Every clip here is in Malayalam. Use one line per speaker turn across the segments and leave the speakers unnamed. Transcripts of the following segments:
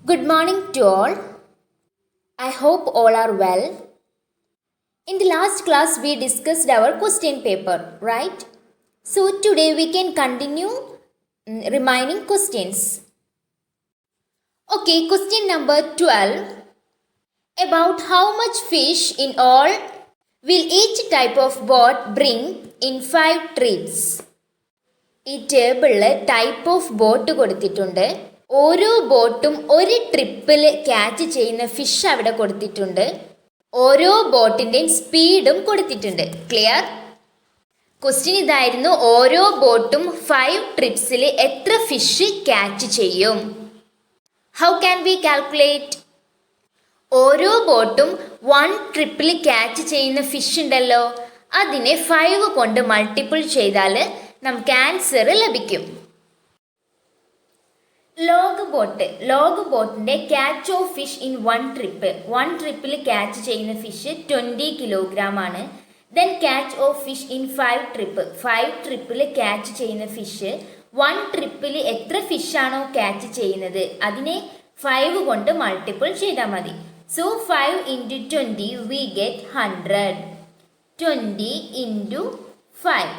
Good morning to all. I hope all are well. In the last class, we discussed our question paper, right? So today we can continue remaining questions. Okay, question number 12. About how much fish in all will each type of boat bring in 5 trips? ഈ ടേബിളിൽ ടൈപ്പ് ഓഫ് ബോട്ട് കൊടുത്തിട്ടുണ്ട്. ഓരോ ബോട്ടും ഒരു ട്രിപ്പിൽ ക്യാച്ച് ചെയ്യുന്ന ഫിഷ് അവിടെ കൊടുത്തിട്ടുണ്ട്. ഓരോ ബോട്ടിൻ്റെയും സ്പീഡും കൊടുത്തിട്ടുണ്ട്. ക്ലിയർ? ക്വസ്റ്റ്യൻ ഇതായിരുന്നു, ഓരോ ബോട്ടും 5 ട്രിപ്സിൽ എത്ര ഫിഷ് ക്യാച്ച് ചെയ്യും? How can we calculate? ഓരോ ബോട്ടും 1 ട്രിപ്പിൽ ക്യാച്ച് ചെയ്യുന്ന ഫിഷ് ഉണ്ടല്ലോ, അതിനെ 5 കൊണ്ട് മൾട്ടിപ്പിൾ ചെയ്താൽ നമുക്ക് ആൻസർ ലഭിക്കും. ലോഗ് ബോട്ടിൻ്റെ ക്യാച്ച് ഓഫ് ഫിഷ് ഇൻ 1 ട്രിപ്പിൽ ക്യാച്ച് ചെയ്യുന്ന ഫിഷ് 20 കിലോഗ്രാം ആണ്. Then catch of fish in 5 ട്രിപ്പിൽ ക്യാച്ച് ചെയ്യുന്ന ഫിഷ് 1 ട്രിപ്പിൽ എത്ര ഫിഷാണോ ക്യാച്ച് ചെയ്യുന്നത് അതിനെ 5 കൊണ്ട് മൾട്ടിപ്പിൾ ചെയ്താൽ മതി. So 5 into 20 V get 100. 20 into 5.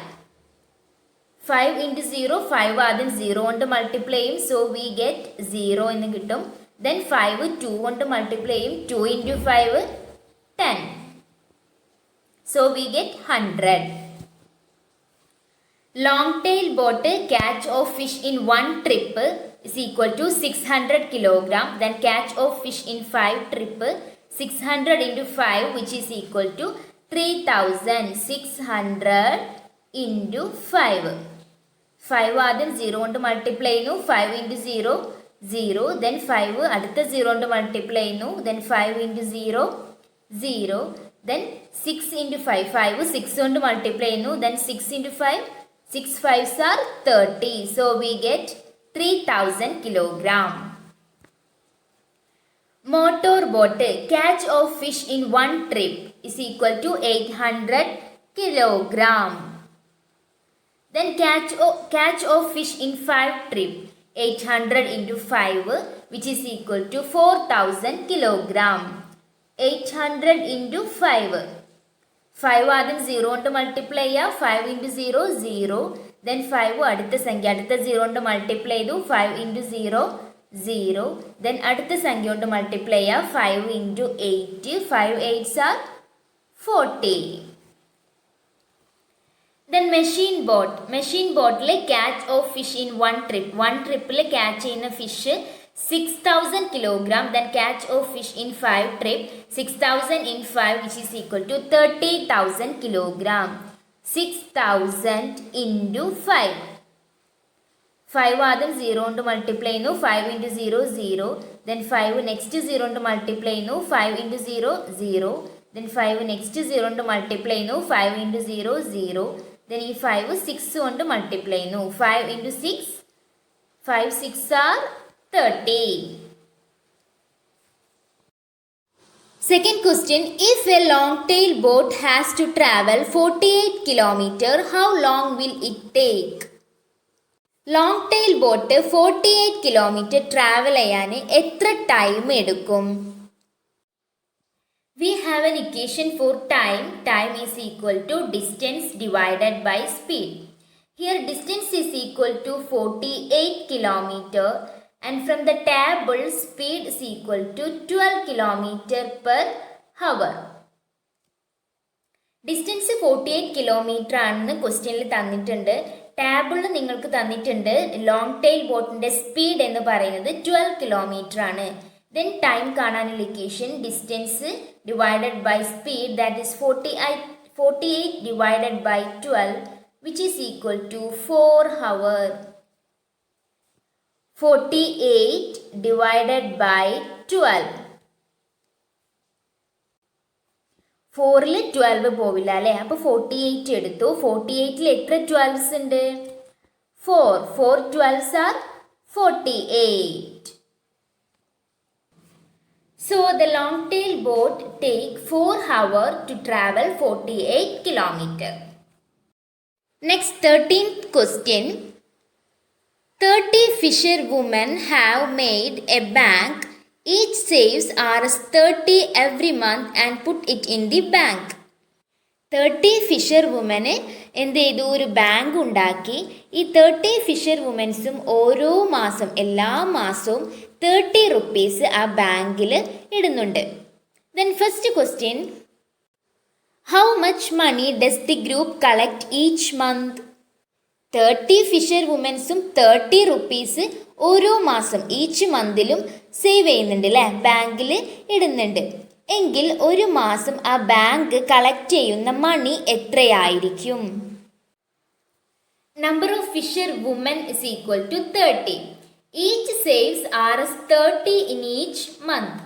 5 into 0, 5 ആദ്യം 0 കൊണ്ട് മൾട്ടിപ്ലൈ ചെയ്യും. സോ വി ഗെറ്റ് 0 എന്ന് കിട്ടും. ദെൻ 5 2 കൊണ്ട് മൾട്ടിപ്ലൈ ചെയ്യും. 2 into 5 10. So we get 100. Long tail boat catch of fish in 1 trip is equal to 600 kilogram. Then catch of fish in 5 trip 600 into 5 which is equal to 3600 into 5. 5 ആദ്യം 0 കൊണ്ട് മൾട്ടിപ്ലൈ ചെയ്യുന്നു. 5 ഇൻറ്റു 0 0. ദെൻ 5 അടുത്ത 0 കൊണ്ട് മൾട്ടിപ്ലൈ ചെയ്യുന്നു. Then 5 into 0 0. ദെൻ 6 ഇൻറ്റു 5 5 6 കൊണ്ട് മൾട്ടിപ്ലൈ ചെയ്യുന്നു. Then 6 into 5 6 5s are 30. So we get 3000 kilogram. Motor boat catch of fish in 1 trip is equal to 800 kilogram. Then catch of fish in 5 trip 800 into 5 which is equal to 4000 kilogram. 800 into 5. 5 ആദ്യം 0 കൊണ്ട് മൾട്ടിപ്ലൈ ചെയ്യുക. 5 ഇൻറ്റു 0 0. ദെൻ 5 അടുത്ത സംഖ്യ അടുത്ത 0 കൊണ്ട് മൾട്ടിപ്ലൈ ചെയ്തു. 5 ഇൻറ്റു 0 0. ദെൻ അടുത്ത സംഖ്യ കൊണ്ട് മൾട്ടിപ്ലൈ ചെയ്യുക. 5 into 8 5 8s are 40. Then machine ബോട്ടിൽ ക്യാച്ച് ഓഫ് ഫിഷ് ഇൻ 1 ട്രിപ്പിൽ ക്യാച്ച് ചെയ്യുന്ന fish 6000 kilogram. Then catch of fish in 5 trip 6000 in 5 which is equal to 30,000 kilogram. 6000 into 5. 5 ആദ്യം 0 കൊണ്ട് മൾട്ടിപ്ലൈ ചെയ്യുന്നു. 5 ഇൻറ്റു 0 0. ദെൻ 5 നെക്സ്റ്റ് 0 കൊണ്ട് മൾട്ടിപ്ലൈ ചെയ്യുന്നു. 5 ഇൻറ്റു 0 0. ദെൻ 5 നെക്സ്റ്റ് 0 കൊണ്ട് മൾട്ടിപ്ലൈ ചെയ്യുന്നു. 5 ഇൻറ്റു 0 0. ദെൻ ഈ 5 6 കൊണ്ട് മൾട്ടിപ്ലൈ ചെയ്യുന്നു. 5 into 6 5 6 are 30. Second question, if a long tail boat has to travel 48 km, how long will it take? Long tail boat 48 km travel ചെയ്യാൻ എത്ര ടൈം എടുക്കും? We have an equation for time. Time is equal to distance divided by speed. Here distance is equal to 48 km. And from the table, speed is equal to 12 km per hour. Distance 48 km ആണെന്ന് ക്വസ്റ്റ്യനിൽ തന്നിട്ടുണ്ട്. ടേബിളിൽ നിങ്ങൾക്ക് തന്നിട്ടുണ്ട് ലോങ് ടെയിൽ ബോട്ടിൻ്റെ സ്പീഡ് എന്ന് പറയുന്നത് 12 km ആണ്. ദെൻ ടൈം കാണാനുള്ള equation distance divided by speed that is 48 divided by 12 which is equal to 4 hours. 48 divided by 12. 4ൽ 12 പോവില്ല അല്ലേ? അപ്പോൾ 48 എടുത്തു. 48ൽ എത്ര 12s ഉണ്ട്? 4. 4 12s are 48. So the long tail boat take 4 hours to travel 48 kilometers. Next 13th question. 30 fisherwomen have made a bank Each saves Rs 30 every month and put it in the bank. 30 Fisher വുമന് എന്ത് ചെയ്തു? ഒരു ബാങ്ക് ഉണ്ടാക്കി. ഈ 30 ഫിഷർ വുമൻസും ഓരോ മാസം എല്ലാ മാസവും 30 റുപ്പീസ് ആ ബാങ്കിൽ ഇടുന്നുണ്ട്. Then first question, how much money does the group collect each month? 30 fisher വുമൻസും 30 റുപ്പീസ് ഓരോ മാസം ഈച്ച് മന്തിലും സേവ് ചെയ്യുന്നുണ്ട് അല്ലേ, ബാങ്കിൽ ഇടുന്നുണ്ട്. എങ്കിൽ ഒരു മാസം ആ ബാങ്ക് കളക്ട് ചെയ്യുന്ന മണി എത്രയായിരിക്കും? Number of fisher woman is equal to 30. Each saves Rs 30 in each month.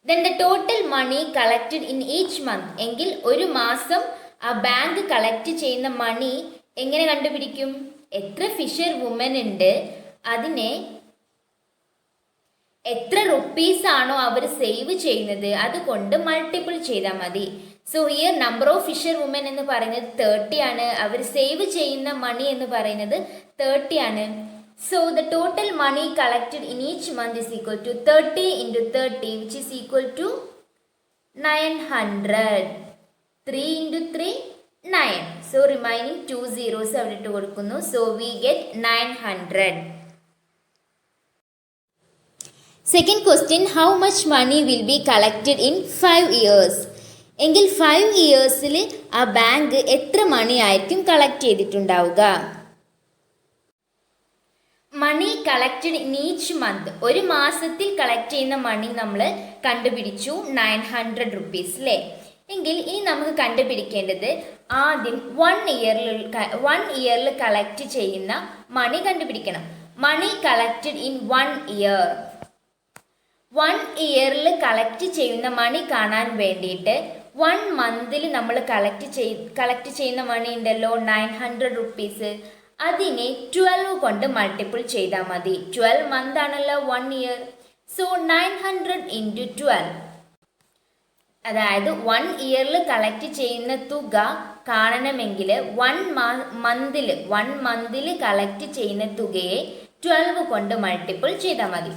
Then the total money collected in each month. എങ്കിൽ ഒരു മാസം ആ ബാങ്ക് കളക്ട് ചെയ്യുന്ന മണി എങ്ങനെ കണ്ടുപിടിക്കും? എത്ര ഫിഷർ വുമൻ ഉണ്ട് അതിനെ എത്ര റുപ്പീസ് ആണോ അവർ സേവ് ചെയ്യുന്നത് അതുകൊണ്ട് മൾട്ടിപ്പിൾ ചെയ്താൽ മതി. So here number of fisher woman എന്ന് പറയുന്നത് 30 ആണ്. അവർ സേവ് ചെയ്യുന്ന മണി എന്ന് പറയുന്നത് 30 ആണ്. So the total money collected in each month is equal to 30 into 30 which is equal to 900. 3 into 3 9. So remaining 2 zeros അവിടെ ഇട്ട് കൊടുക്കുന്നു. So we get 900. Second question, how much money will be collected in 5 years? എങ്കിൽ 5 ഇയേഴ്സിൽ ആ ബാങ്ക് എത്ര മണി ആയിരിക്കും കളക്ട് ചെയ്തിട്ടുണ്ടാവുക? Money collected in each month. ഒരു മാസത്തിൽ കളക്ട് ചെയ്യുന്ന മണി നമ്മൾ കണ്ടുപിടിച്ചു 900 റുപ്പീസ് അല്ലേ. എങ്കിൽ ഇനി നമുക്ക് കണ്ടുപിടിക്കേണ്ടത് ആദ്യം 1 ഇയറിൽ കളക്ട് ചെയ്യുന്ന മണി കണ്ടുപിടിക്കണം. മണി കളക്റ്റഡ് ഇൻ 1 ഇയർ. 1 ഇയറിൽ കളക്ട് ചെയ്യുന്ന മണി കാണാൻ വേണ്ടിയിട്ട് 1 മന്തിൽ നമ്മൾ കളക്ട് ചെയ്യുന്ന മണി ഉണ്ടല്ലോ 900 റുപ്പീസ്, അതിനെ 12 കൊണ്ട് മൾട്ടിപ്പിൾ ചെയ്താൽ മതി. 12 മന്ത് ആണല്ലോ 1 ഇയർ. So 900 into 12. അതായത് 1 ഇയറിൽ കളക്ട് ചെയ്യുന്ന തുക കാണണമെങ്കിൽ 1 മന്തിൽ കളക്ട് ചെയ്യുന്ന തുകയെ 12 കൊണ്ട് മൾട്ടിപ്പിൾ ചെയ്താൽ മതി.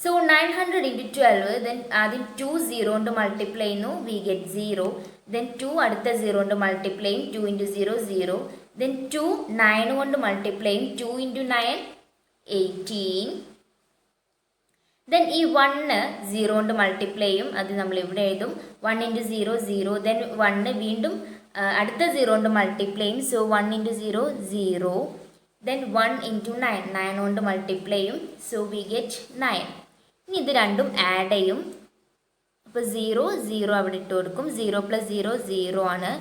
സോ 900 into 12, ദെൻ ആദ്യം 2 0 കൊണ്ട് മൾട്ടിപ്ലൈ ചെയ്യുന്നു, വി ഗെറ്റ് 0. ദെൻ 2 അടുത്ത 0 കൊണ്ട് മൾട്ടിപ്ലൈ ചെയ്യും, 2 into 0 0. ദെൻ 2 9 കൊണ്ട് മൾട്ടിപ്ലൈ ചെയ്യും, 2 into 9 18. ദെൻ ഈ 1 0 കൊണ്ട് മൾട്ടിപ്ലൈ ചെയ്യും, അത് നമ്മൾ ഇവിടെ എഴുതും, 1 into 0 0. ദെൻ 1 വീണ്ടും അടുത്ത 0 കൊണ്ട് മൾട്ടിപ്ലൈ ചെയ്യും, സോ 1 into 0 0. ദെൻ 1 into 9 9 കൊണ്ട് മൾട്ടിപ്ലൈ ചെയ്യും, സോ വി ഗെറ്റ് 9. ഇനി ഇത് രണ്ടും ആഡ് ചെയ്യും, അപ്പോൾ 0 0 അവിടെ ഇട്ട് കൊടുക്കും. 0 + 0 0 ആണ്.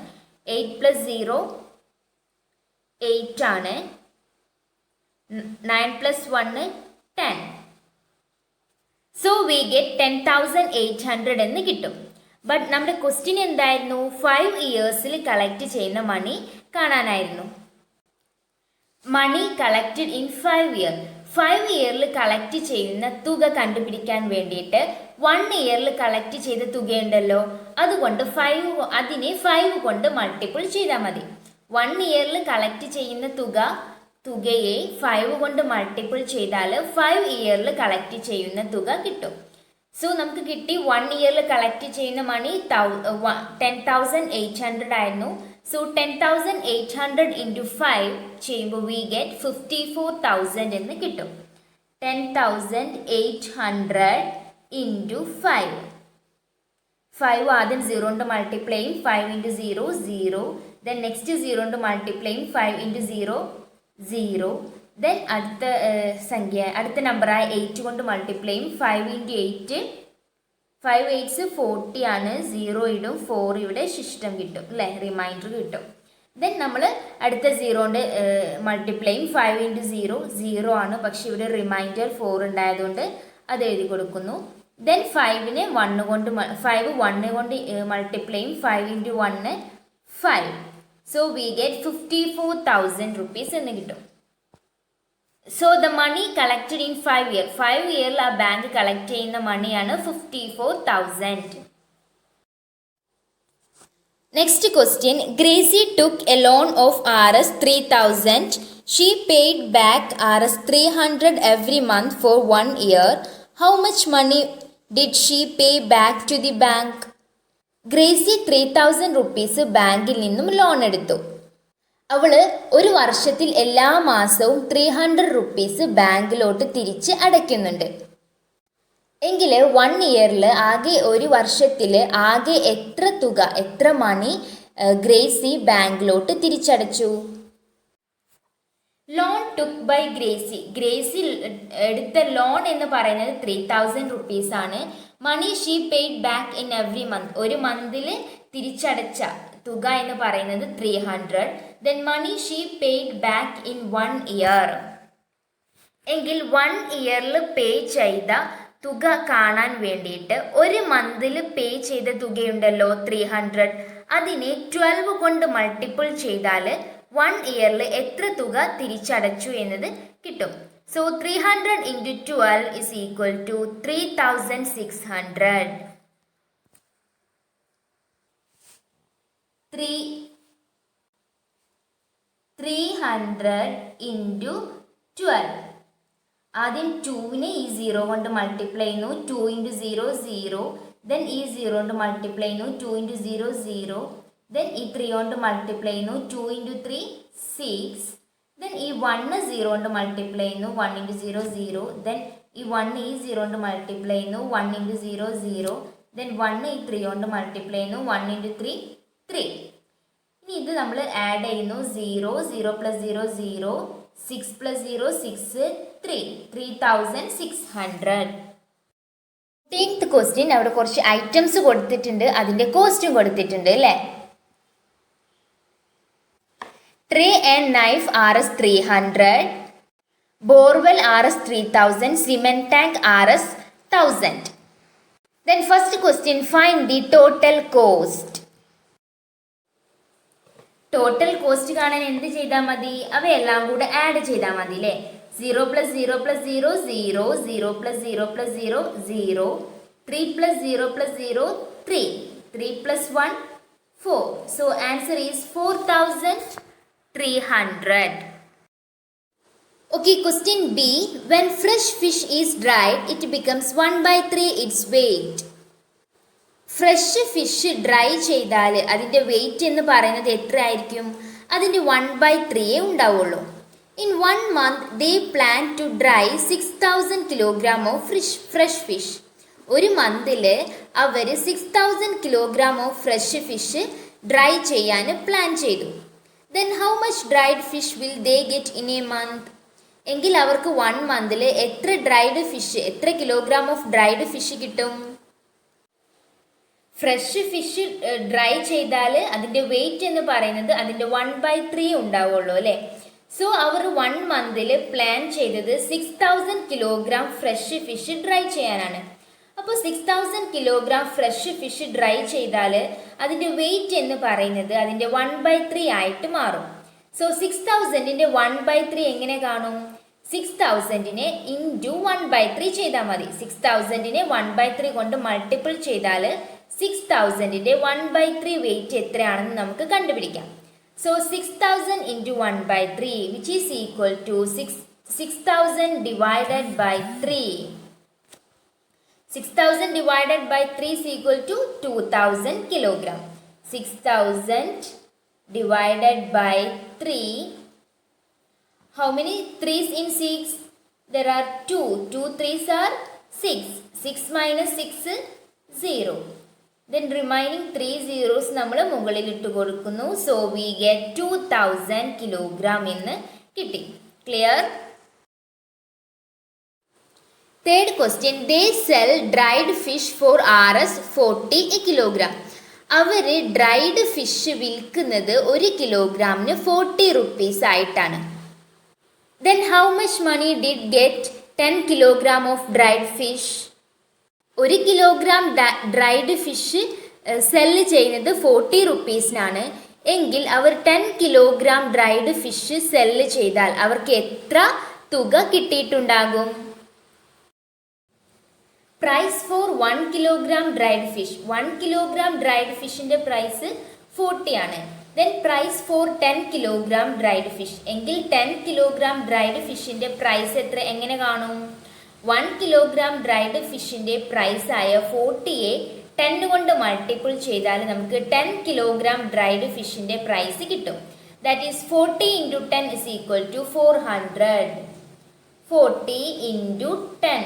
8 + 0 8 ആണ്. 9 + 1 10. സോ വി ഗെറ്റ് 10,800 എന്ന് കിട്ടും. ബട്ട് നമ്മുടെ ക്വസ്റ്റ്യൻ എന്തായിരുന്നു? 5 ഇയേഴ്സിൽ കളക്ട് ചെയ്യുന്ന മണി കാണാനായിരുന്നു. മണി കളക്റ്റഡ് ഇൻ 5 ഇയർ. 5 ഇയറിൽ കളക്ട് ചെയ്യുന്ന തുക കണ്ടുപിടിക്കാൻ വേണ്ടിയിട്ട് 1 ഇയറിൽ കളക്ട് ചെയ്ത തുകയുണ്ടല്ലോ, അതുകൊണ്ട് അതിനെ 5 കൊണ്ട് മൾട്ടിപ്പിൾ ചെയ്താൽ മതി. 1 ഇയറിൽ കളക്ട് ചെയ്യുന്ന തുകയെ 5 കൊണ്ട് മൾട്ടിപ്പിൾ ചെയ്താൽ 5 ഇയറിൽ കളക്ട് ചെയ്യുന്ന തുക കിട്ടും. സോ നമുക്ക് കിട്ടി 1 ഇയറിൽ കളക്ട് ചെയ്യുന്ന മണി 10,800 ആയിരുന്നു. സോ 10,800 into 5 ചെയ്യുമ്പോൾ വി ഗെറ്റ് 54,000 എന്ന് കിട്ടും. 10,800 into 5. 5 ആദ്യം 0 കൊണ്ട് മൾട്ടിപ്ലൈ ചെയ്യും, 5 into 0 0. ദെൻ നെക്സ്റ്റ് 0 കൊണ്ട് മൾട്ടിപ്ലൈ ചെയ്യും, 5 into 0 0. ദെൻ അടുത്ത നമ്പറായ 8 കൊണ്ട് മൾട്ടിപ്ലൈ ചെയ്യും, 5 into 8 5 8s 40 ആണ്. 0 ഇടും, 4 ഇവിടെ ശിഷ്ടം കിട്ടും അല്ലേ, റിമൈൻഡർ കിട്ടും. ദെൻ നമ്മൾ അടുത്ത 0 കൊണ്ട് മൾട്ടിപ്ലൈ ചെയ്യും, 5 into 0 0 ആണ്, പക്ഷെ ഇവിടെ റിമൈൻഡർ 4 ഉണ്ടായതുകൊണ്ട് അത് എഴുതി കൊടുക്കുന്നു. ദെൻ 5 1 കൊണ്ട് മൾട്ടിപ്ലൈ ചെയ്യും, 5 into 1 5. So we get 54,000 rupees എന്ന് കിട്ടും. So the money collected in 5 year. 5 ഇയറിൽ ആ ബാങ്ക് കളക്ട് ചെയ്യുന്ന മണിയാണ് 54,000. Next question, Gracy took a loan of Rs 3,000. She paid back Rs 300 every month for 1 year. How much money did she pay back to the bank? Gracy 3000 rupees ബാങ്കിൽ നിന്നും ലോൺ എടുത്തു. അവള് ഒരു വർഷത്തിൽ എല്ലാ മാസവും 300 റുപ്പീസ് ബാങ്കിലോട്ട് തിരിച്ച് അടയ്ക്കുന്നുണ്ട്. എങ്കിൽ 1 ഇയറിൽ ആകെ ഒരു വർഷത്തിൽ ആകെ എത്ര തുക, എത്ര മണി ഗ്രേസി ബാങ്കിലോട്ട് തിരിച്ചടച്ചു? Loan took by Gracy. Gracy എടുത്ത ലോൺ എന്ന് പറയുന്നത് 3000 റുപ്പീസ് ആണ്. Money she paid back in every month. ഒരു മന്തിൽ തിരിച്ചടച്ച തുക എന്ന് പറയുന്നത് 300. Then money she paid back in 1 year. എങ്കിൽ 1 ഇയറിൽ പേ ചെയ്ത തുക കാണാൻ വേണ്ടിയിട്ട് ഒരു മന്തിൽ പേ ചെയ്ത തുകയുണ്ടല്ലോ 300, അതിനെ 12 കൊണ്ട് മൾട്ടിപ്പിൾ ചെയ്താൽ 1 ഇയറിൽ എത്ര തുക തിരിച്ചടച്ചു എന്നത് കിട്ടും. So 300 into 12 is equal to 3600. 300 into 12. ആദ്യം 2നെ ഈ 0 കൊണ്ട് മൾട്ടിപ്ലൈ ചെയ്യുന്നു. 2 into 0 0. ദെൻ ഈ 0 കൊണ്ട് മൾട്ടിപ്ലൈ ചെയ്യുന്നു. 2 into 0 0. ദെൻ ഈ 3 കൊണ്ട് മൾട്ടിപ്ലൈ ചെയ്യുന്നു. 2 into 3 6. ദെൻ ഈ 1 0 കൊണ്ട് മൾട്ടിപ്ലൈ ചെയ്യുന്നു. 1 into 0 0. ദെൻ ഈ 1 ഈ 0 കൊണ്ട് മൾട്ടിപ്ലൈ ചെയ്യുന്നു. 1 into 0 0. ദെൻ 1 ഈ 3 കൊണ്ട് മൾട്ടിപ്ലൈ ചെയ്യുന്നു. 1 into 3 3. ഇനി ഇത് നമ്മൾ ആഡ് ചെയ്യുന്നു. 0 0 plus 0 0. 6 plus 0 6 3. 3600. 10th ക്വസ്റ്റ്യൻ അവിടെ കുറച്ച് ഐറ്റംസ് കൊടുത്തിട്ടുണ്ട്, അതിൻ്റെ കോസ്റ്റും കൊടുത്തിട്ടുണ്ട് അല്ലേ. Tray and knife RS 300, borewell RS 3000, cement tank RS 1000. Then first question, find the total cost. Total cost കാണാൻ എന്ത് ചെയ്താൽ മതി? അവയെല്ലാം കൂടെ ആഡ് ചെയ്താൽ മതി അല്ലേ. 0 plus 0 plus 0 0. 0 plus 0 plus 0 0. 3 plus 0 plus 0 3. 3 plus 1 4. So answer is 4300. Okay, question B. When fresh fish is dried, it becomes 1/3 its weight. Fresh fish dry ചെയ്താൽ അതിൻ്റെ വെയിറ്റ് എന്ന് പറയുന്നത് എത്ര ആയിരിക്കും? അതിൻ്റെ 1/3 ഉണ്ടാവുള്ളൂ. In 1 month they plan to dry 6000 kilogram of fresh fish. ഒരു മന്തിൽ അവർ 6000 kilogram of fresh fish dry ചെയ്യാൻ പ്ലാൻ ചെയ്തു. Then how much dried fish will they get in A month? എങ്കിൽ അവർക്ക് 1 മന്തിൽ എത്ര ഡ്രൈഡ് ഫിഷ്, എത്ര കിലോഗ്രാം ഓഫ് ഡ്രൈഡ് ഫിഷ് കിട്ടും? ഫ്രഷ് ഫിഷ് ഡ്രൈ ചെയ്താൽ അതിൻ്റെ വെയിറ്റ് എന്ന് പറയുന്നത് അതിൻ്റെ 1/3 ഉണ്ടാവുള്ളൂ അല്ലേ. സോ അവർ 1 മന്തിൽ പ്ലാൻ ചെയ്തത് 6000 കിലോഗ്രാം ഫ്രഷ് ഫിഷ് ഡ്രൈ ചെയ്യാനാണ്. അപ്പോൾ 6000 കിലോഗ്രാം ഫ്രഷ് ഫിഷ് ഡ്രൈ ചെയ്താൽ അതിൻ്റെ വെയിറ്റ് എന്ന് പറയുന്നത് അതിൻ്റെ 1/3 ആയിട്ട് മാറും. സോ 6000ൻ്റെ 1/3 എങ്ങനെ കാണും? 6000നെ ഇൻറ്റു 1/3 ചെയ്താൽ മതി. 6000നെ 1/3 കൊണ്ട് മൾട്ടിപ്പിൾ ചെയ്താൽ 6000ൻ്റെ 1/3 വെയിറ്റ് എത്രയാണെന്ന് നമുക്ക് കണ്ടുപിടിക്കാം. So 6000 into 1/3 which is equal to 6000 divided by 3. 6000 divided by 3 is equal to 2000 kilogram. 6000 divided by 3. How many 3's in 6? There are 2. 2 3's are 6. 6 minus 6 0. Then remaining 3 zeros നമ്മൾ മുകളിൽ ഇട്ട് കൊടുക്കുന്നു. So we get 2000 kilogram എന്ന് കിട്ടി. Clear? Third question, they sell dried fish for Rs 40 a kilogram. അവർ ഡ്രൈഡ് ഫിഷ് വിൽക്കുന്നത് 1 കിലോഗ്രാമിന് 40 റുപ്പീസ് ആയിട്ടാണ്. Then how much money did get 10 kilogram of dried fish? 1 kilogram dried fish sell ചെയ്യുന്നത് 40 റുപ്പീസിനാണ്. എങ്കിൽ അവർ 10 കിലോഗ്രാം ഡ്രൈഡ് ഫിഷ് സെല്ല് ചെയ്താൽ അവർക്ക് എത്ര തുക കിട്ടിയിട്ടുണ്ടാകും? Price for 1 kilogram dried fish. 1 kilogram dried ഫിഷിൻ്റെ പ്രൈസ് 40 ആണ്. Then price for 10 kilogram dried fish. എങ്കിൽ 10 കിലോഗ്രാം ഡ്രൈഡ് ഫിഷിൻ്റെ പ്രൈസ് എത്ര എങ്ങനെ കാണും? 1 കിലോഗ്രാം ഡ്രൈഡ് ഫിഷിൻ്റെ പ്രൈസായ 40യെ 10 കൊണ്ട് മൾട്ടിപ്പിൾ ചെയ്താൽ നമുക്ക് 10 കിലോഗ്രാം ഡ്രൈഡ് ഫിഷിൻ്റെ പ്രൈസ് കിട്ടും. That is 40 into 10 is equal to 400. 40 into 10.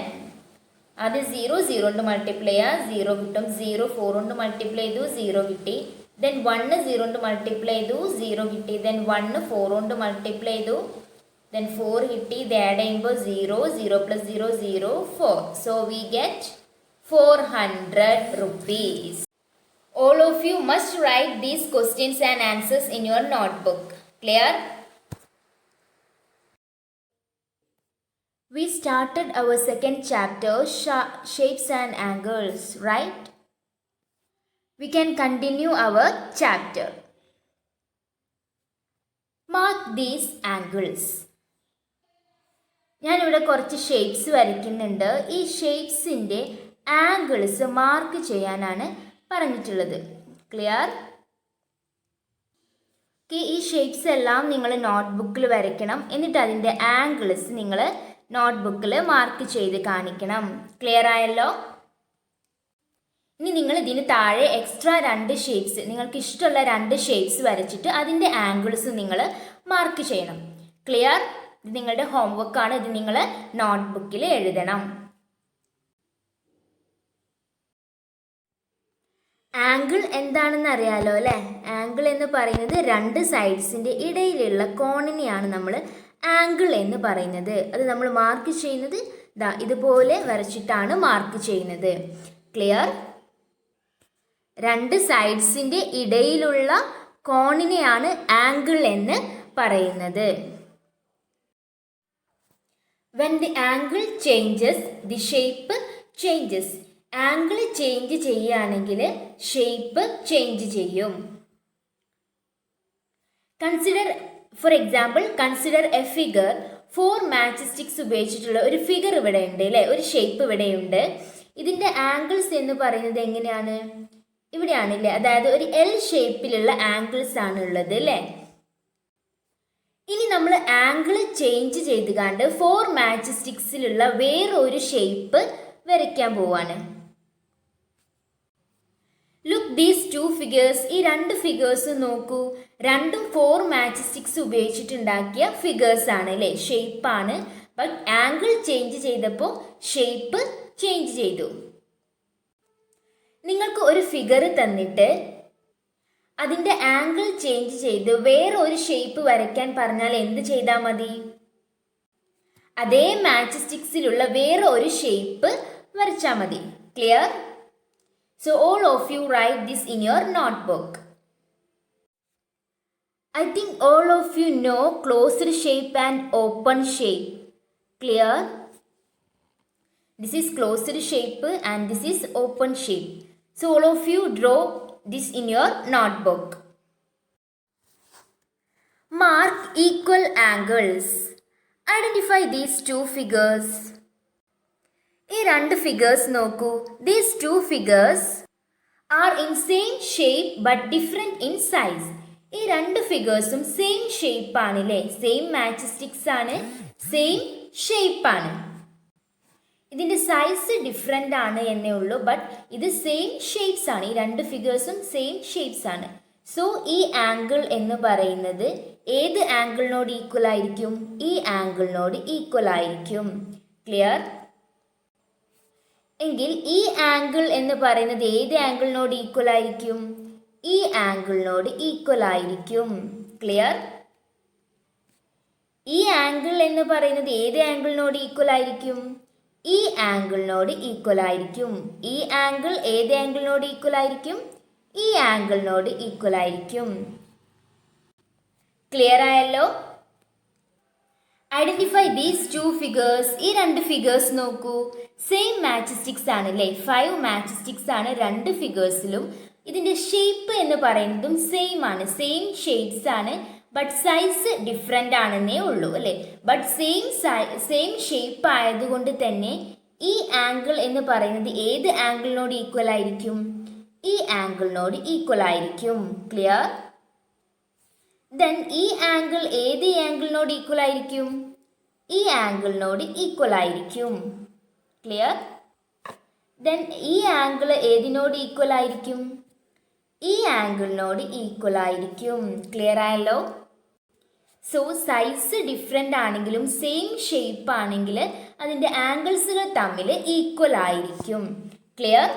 അത് 0 കൊണ്ട് മൾട്ടിപ്ലൈ ചെയ്യുക, 0 കിട്ടും. 0 4 കൊണ്ട് മൾട്ടിപ്ലൈ ചെയ്തു, 0 കിട്ടി. ദെൻ 1 0 കൊണ്ട് മൾട്ടിപ്ലൈ ചെയ്തു, 0 കിട്ടി. ദെൻ 1 4 കൊണ്ട് മൾട്ടിപ്ലൈ ചെയ്തു, ദെൻ 4 കിട്ടി. ഇത് ആഡ് ചെയ്യുമ്പോൾ 0 0 plus 0 0 4. So we get 400 rupees. All of you must write these questions and answers in your notebook. Clear? We started our second chapter, shapes and angles, right? We can continue our chapter. Mark these angles. ഞാനിവിടെ കുറച്ച് ഷേപ്സ് വരയ്ക്കുന്നുണ്ട്. ഈ ഷേപ്സിൻ്റെ ആംഗിൾസ് മാർക്ക് ചെയ്യാനാണ് പറഞ്ഞിട്ടുള്ളത്. ക്ലിയർ? ഈ ഷേപ്സ് എല്ലാം നിങ്ങൾ നോട്ട്ബുക്കിൽ വരയ്ക്കണം. എന്നിട്ട് അതിൻ്റെ ആംഗിൾസ് നിങ്ങൾ നോട്ട്ബുക്കിൽ മാർക്ക് ചെയ്ത് കാണിക്കണം. ക്ലിയർ ആയല്ലോ? ഇനി നിങ്ങൾ ഇതിന് താഴെ എക്സ്ട്രാ 2 ഷേപ്സ്, നിങ്ങൾക്ക് ഇഷ്ടമുള്ള 2 ഷേപ്സ് വരച്ചിട്ട് അതിൻ്റെ ആംഗിൾസ് നിങ്ങൾ മാർക്ക് ചെയ്യണം. ക്ലിയർ? ഇത് നിങ്ങളുടെ ഹോംവർക്കാണ്. ഇത് നിങ്ങൾ നോട്ട്ബുക്കിൽ എഴുതണം. ആംഗിൾ എന്താണെന്ന് അറിയാലോ അല്ലേ? ആംഗിൾ എന്ന് പറയുന്നത് 2 സൈഡ്സിൻ്റെ ഇടയിലുള്ള കോണിനെയാണ് നമ്മൾ ആംഗിൾ എന്ന് പറയുന്നത്. അത് നമ്മൾ മാർക്ക് ചെയ്യുന്നത് ഇതുപോലെ വരച്ചിട്ടാണ് മാർക്ക് ചെയ്യുന്നത്. ക്ലിയർ? 2 സൈഡ്സിൻ്റെ ഇടയിലുള്ള കോണിനെയാണ് ആംഗിൾ എന്ന് പറയുന്നത്. When the angle changes, the shape changes. Angle change ചെയ്യുകയാണെങ്കിൽ ഷേപ്പ് ചേഞ്ച് ചെയ്യും. Consider, for example, consider A figure. 4 match sticks ഉപയോഗിച്ചിട്ടുള്ള ഒരു ഫിഗർ ഇവിടെ ഉണ്ട് അല്ലേ? ഒരു ഷേപ്പ് ഇവിടെയുണ്ട്. ഇതിൻ്റെ ആംഗിൾസ് എന്ന് പറയുന്നത് എങ്ങനെയാണ്? ഇവിടെയാണല്ലേ? അതായത് ഒരു എൽ ഷേപ്പിലുള്ള ആംഗിൾസ് ആണ് ഉള്ളത് അല്ലേ? ഇനി നമ്മൾ ആംഗിൾ ചേഞ്ച് ചെയ്ത് കണ്ട് 4 മാച്ച് സ്റ്റിക്സിലുള്ള വേറൊരു ഷേപ്പ് വരയ്ക്കാൻ പോവാണ്. Look these 2 figures. ഈ 2 ഫിഗേഴ്സ് നോക്കൂ. രണ്ടും 4 മാച്ച് സ്റ്റിക്സ് ഉപയോഗിച്ചിട്ടുണ്ടാക്കിയ ഫിഗേഴ്സ് ആണ് അല്ലേ? ഷേപ്പാണ്. ബട്ട് ആംഗിൾ ചേഞ്ച് ചെയ്തപ്പോൾ ഷേപ്പ് ചേഞ്ച് ചെയ്തു. നിങ്ങൾക്ക് ഒരു ഫിഗർ തന്നിട്ട് അതിൻ്റെ ആംഗിൾ ചേഞ്ച് ചെയ്ത് വേറൊരു ഷേപ്പ് വരയ്ക്കാൻ പറഞ്ഞാൽ എന്ത് ചെയ്താൽ മതി? അതേ മാച്ച് സ്റ്റിക്സിലുള്ള വേറെ ഒരു ഷേപ്പ് വരച്ചാൽ മതി. Clear? So all of you write this in your notebook. I think all of you know closed shape and open shape. Clear? This is closed shape and this is open shape. So all of you draw this in your notebook. Mark equal angles. Identify these 2 figures. ഈ 2 ഫിഗേഴ്സ് നോക്കൂ. These 2 figures are in same shape but different in size. ഈ 2 ഫിഗേഴ്സും സെയിം ഷേപ്പാണ് അല്ലേ? സെയിം മാച്ച് സ്റ്റിക്സ് ആണ്, സെയിം ഷേപ്പാണ്. ഇതിൻ്റെ സൈസ് ഡിഫറെൻ്റ് ആണ് എന്നേ ഉള്ളൂ. ബട്ട് ഇത് സെയിം ഷേപ്സ് ആണ്. ഈ 2 ഫിഗേഴ്സും സെയിം ഷേപ്സ് ആണ്. സോ ഈ ആംഗിൾ എന്ന് പറയുന്നത് ഏത് ആംഗിളിനോട് ഈക്വൽ ആയിരിക്കും? ഈ ആംഗിളിനോട് ഈക്വൽ ആയിരിക്കും. ക്ലിയർ? എങ്കിൽ ഈ ആംഗിൾ എന്ന് പറയുന്നത് ഏത് ആംഗിളിനോട് ഈക്വൽ ആയിരിക്കും? ഈ ആംഗിളിനോട് ഈക്വൽ ആയിരിക്കും. ക്ലിയർ? ഈ ആംഗിൾ എന്ന് പറയുന്നത് ഏത് ആംഗിളിനോട് ഈക്വൽ ആയിരിക്കും? ഈ ആംഗിളിനോട് ഈക്വൽ ആയിരിക്കും. ഈ ആംഗിൾ ഏത് ആംഗിളിനോട് ഈക്വൽ ആയിരിക്കും? ഈ ആംഗിളിനോട് ഈക്വൽ ആയിരിക്കും. ക്ലിയർ ആയല്ലോ? Identify these 2 figures. ഈ 2 ഫിഗേഴ്സ് നോക്കൂ. സെയിം മാച്ച് സ്റ്റിക്സ് ആണ് അല്ലേ? 5 മാച്ച് സ്റ്റിക്സ് ആണ് 2 ഫിഗേഴ്സിലും. ഇതിൻ്റെ ഷേപ്പ് എന്ന് പറയുന്നതും സെയിം ആണ്, സെയിം ഷേപ്സ് ആണ്. ബട്ട് സൈസ് ഡിഫറെൻ്റ് ആണെന്നേ ഉള്ളൂ അല്ലേ? ബട്ട് സെയിം ഷേപ്പ് ആയതുകൊണ്ട് തന്നെ ഈ ആംഗിൾ എന്ന് പറയുന്നത് ഏത് ആംഗിളിനോട് ഈക്വൽ ആയിരിക്കും? ഈ ആംഗിളിനോട് ഈക്വൽ ആയിരിക്കും. ക്ലിയർ? ദെൻ ഈ ആംഗിൾ ഏത് ആംഗിളിനോട് ഈക്വൽ ആയിരിക്കും? ഈ ആംഗിളിനോട് ഈക്വൽ ആയിരിക്കും. ക്ലിയർ? ദെൻ ഈ ആംഗിൾ ഏതിനോട് ഈക്വൽ ആയിരിക്കും? ഈ ആംഗിളിനോട് ഈക്വൽ ആയിരിക്കും. ക്ലിയർ ആയല്ലോ? സോ സൈസ് ഡിഫറെൻ്റ് ആണെങ്കിലും സെയിം ഷേപ്പ് ആണെങ്കിൽ അതിൻ്റെ ആംഗിൾസുകൾ തമ്മിൽ ഈക്വൽ ആയിരിക്കും. ക്ലിയർ?